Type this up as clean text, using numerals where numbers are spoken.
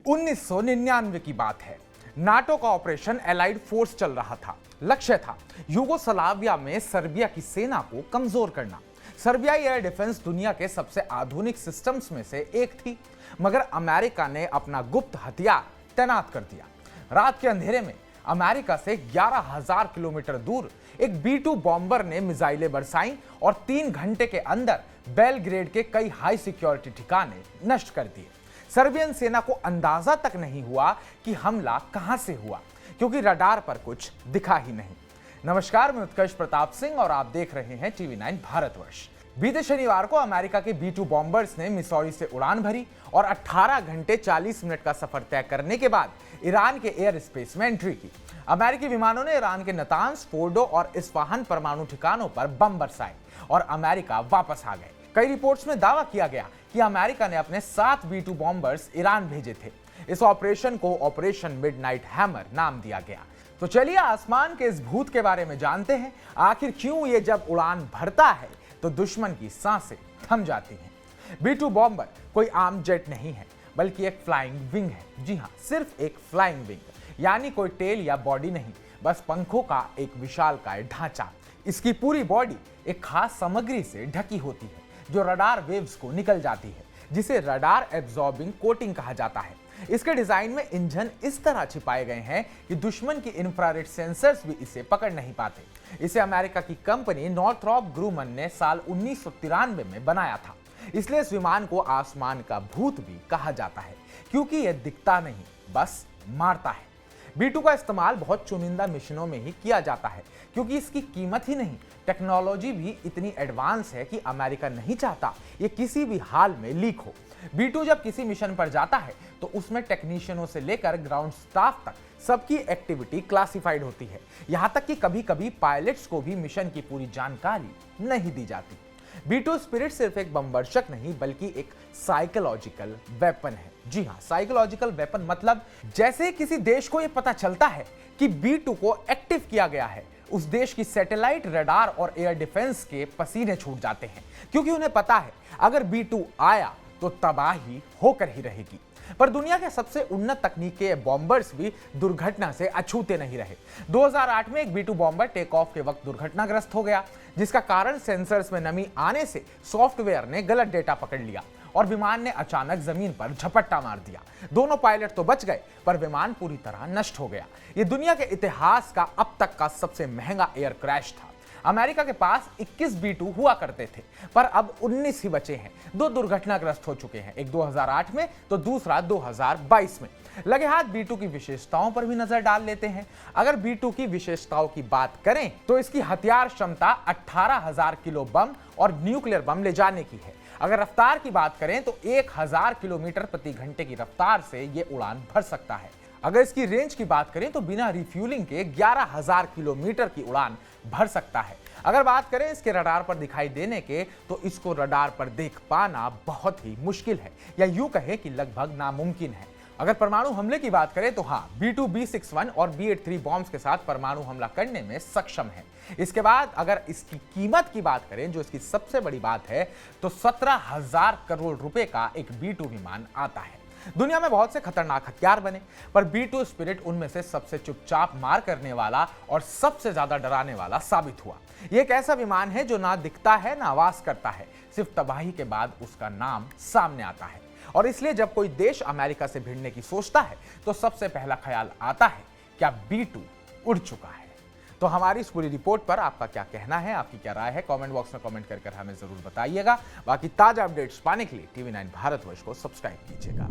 1999 की बात है। नाटो का ऑपरेशन एलाइड फोर्स चल रहा था। लक्ष्य था यूगोस्लाविया में सर्बिया की सेना को कमजोर करना। सर्बियाई एयर डिफेंस दुनिया के सबसे आधुनिक सिस्टम्स में से एक थी, मगर अमेरिका ने अपना गुप्त हथियार तैनात कर दिया। रात के अंधेरे में अमेरिका से 11,000 किलोमीटर दूर एक B-2 बॉम्बर ने मिसाइलें बरसाईं और 3 घंटे के अंदर बेलग्रेड के कई हाई सिक्योरिटी ठिकाने नष्ट कर दिए। सर्बियन सेना को अंदाजा तक नहीं हुआ कि हमला कहां से हुआ, क्योंकि रडार पर कुछ दिखा ही नहीं। नमस्कार, मैं उत्कर्ष प्रताप सिंह और आप देख रहे हैं TV9 भारतवर्ष। बीते शनिवार को अमेरिका के B-2 बॉम्बर्स ने मिसौरी से उड़ान भरी और 18 घंटे 40 मिनट का सफर तय करने के बाद ईरान के एयर स्पेस में एंट्री की। अमेरिकी विमानों ने ईरान के नतांज, फोर्डो और इस्फहान परमाणु ठिकानों पर बम बरसाए और अमेरिका वापस आ गए। कई रिपोर्ट्स में दावा किया गया कि अमेरिका ने अपने 7 B-2 बॉम्बर्स ईरान भेजे थे। इस ऑपरेशन को ऑपरेशन मिडनाइट हैमर नाम दिया गया। तो चलिए आसमान के इस भूत के बारे में जानते हैं। आखिर क्यों ये जब उड़ान भरता है तो दुश्मन की सांसें थम जाती हैं। B-2 बॉम्बर कोई आम जेट नहीं है, बल्कि एक फ्लाइंग विंग है। जी हाँ, सिर्फ एक फ्लाइंग विंग, यानी कोई टेल या बॉडी नहीं, बस पंखों का एक विशालकाय ढांचा। इसकी पूरी बॉडी एक खास सामग्री से ढकी होती है जो रडार वेव्स को निकल जाती है, जिसे रडार एब्जॉर्बिंग कोटिंग कहा जाता है। इसके डिजाइन में इंजन इस तरह छिपाए गए हैं कि दुश्मन की इंफ्रारेड सेंसर्स भी इसे पकड़ नहीं पाते। इसे अमेरिका की कंपनी नॉर्थरॉप ग्रूमन ने साल 1993 में बनाया था। इसलिए इस विमान को आसमान का भूत भी कहा जाता है, क्योंकि यह दिखता नहीं, बस मारता है। B-2 का इस्तेमाल बहुत चुनिंदा मिशनों में ही किया जाता है, क्योंकि इसकी कीमत ही नहीं, टेक्नोलॉजी भी इतनी एडवांस है कि अमेरिका नहीं चाहता ये किसी भी हाल में लीक हो। B-2 जब किसी मिशन पर जाता है तो उसमें टेक्नीशियनों से लेकर ग्राउंड स्टाफ तक सबकी एक्टिविटी क्लासिफाइड होती है। यहां तक कि कभी-कभी पायलट्स को भी मिशन की पूरी जानकारी नहीं दी जाती। B-2 स्पिरिट सिर्फ एक बमवर्षक नहीं, बल्कि एक साइकोलॉजिकल वेपन है। जी हाँ, साइकोलॉजिकल वेपन मतलब जैसे किसी देश को यह पता चलता है कि B-2 को एक्टिव किया गया है, उस देश की सैटेलाइट, रडार और एयर डिफेंस के पसीने छूट जाते हैं, क्योंकि उन्हें पता है अगर B-2 आया तो तबाही होकर ही रहेगी। पर दुनिया के सबसे उन्नत तकनीक के बॉम्बर्स भी दुर्घटना से अछूते नहीं रहे। 2008 में एक B-2 बॉम्बर टेक ऑफ के वक्त दुर्घटनाग्रस्त हो गया, जिसका कारण सेंसर्स में नमी आने से सॉफ्टवेयर ने गलत डेटा पकड़ लिया और विमान ने अचानक जमीन पर झपट्टा मार दिया। दोनों पायलट तो बच गए, पर विमान पूरी तरह नष्ट हो गया। यह दुनिया के इतिहास का अब तक का सबसे महंगा एयर क्रैश था। अमेरिका के पास 21 B-2 हुआ करते थे, पर अब 19 ही बचे हैं। 2 दुर्घटनाग्रस्त हो चुके हैं, एक 2008 में तो दूसरा 2022 में। लगे हाथ B-2 की विशेषताओं पर भी नजर डाल लेते हैं। अगर B-2 की विशेषताओं की बात करें तो इसकी हथियार क्षमता 18,000 किलो बम और न्यूक्लियर बम ले जाने की है। अगर रफ्तार की बात करें तो 1000 किलोमीटर प्रति घंटे की रफ्तार से यह उड़ान भर सकता है। अगर इसकी रेंज की बात करें तो बिना रिफ्यूलिंग के 11,000 किलोमीटर की उड़ान भर सकता है। अगर बात करें इसके रडार पर दिखाई देने के, तो इसको रडार पर देख पाना बहुत ही मुश्किल है, या यूं कहें कि लगभग नामुमकिन है। अगर परमाणु हमले की बात करें तो हाँ, B-2 B-61 और B-83 बॉम्ब्स के साथ परमाणु हमला करने में सक्षम है। इसके बाद अगर इसकी कीमत की बात करें, जो इसकी सबसे बड़ी बात है, तो 17,000 करोड़ रुपए का एक B-2 विमान आता है। दुनिया में बहुत से खतरनाक हथियार बने, पर B-2 स्पिरिट उनमें से सबसे चुपचाप मार करने वाला और सबसे ज्यादा डराने वाला साबित हुआ। यह एक ऐसा विमान है जो ना दिखता है ना आवाज करता है, सिर्फ तबाही के बाद उसका नाम सामने आता है। और इसलिए जब कोई देश अमेरिका से भिड़ने की सोचता है तो सबसे पहला ख्याल आता है, क्या B-2 उड़ चुका है? तो हमारी इस पूरी रिपोर्ट पर आपका क्या कहना है, आपकी क्या राय है, कमेंट बॉक्स में कमेंट कर हमें जरूर बताइएगा। बाकी ताजा अपडेट्स पाने के लिए TV9 भारतवर्ष को सब्सक्राइब कीजिएगा।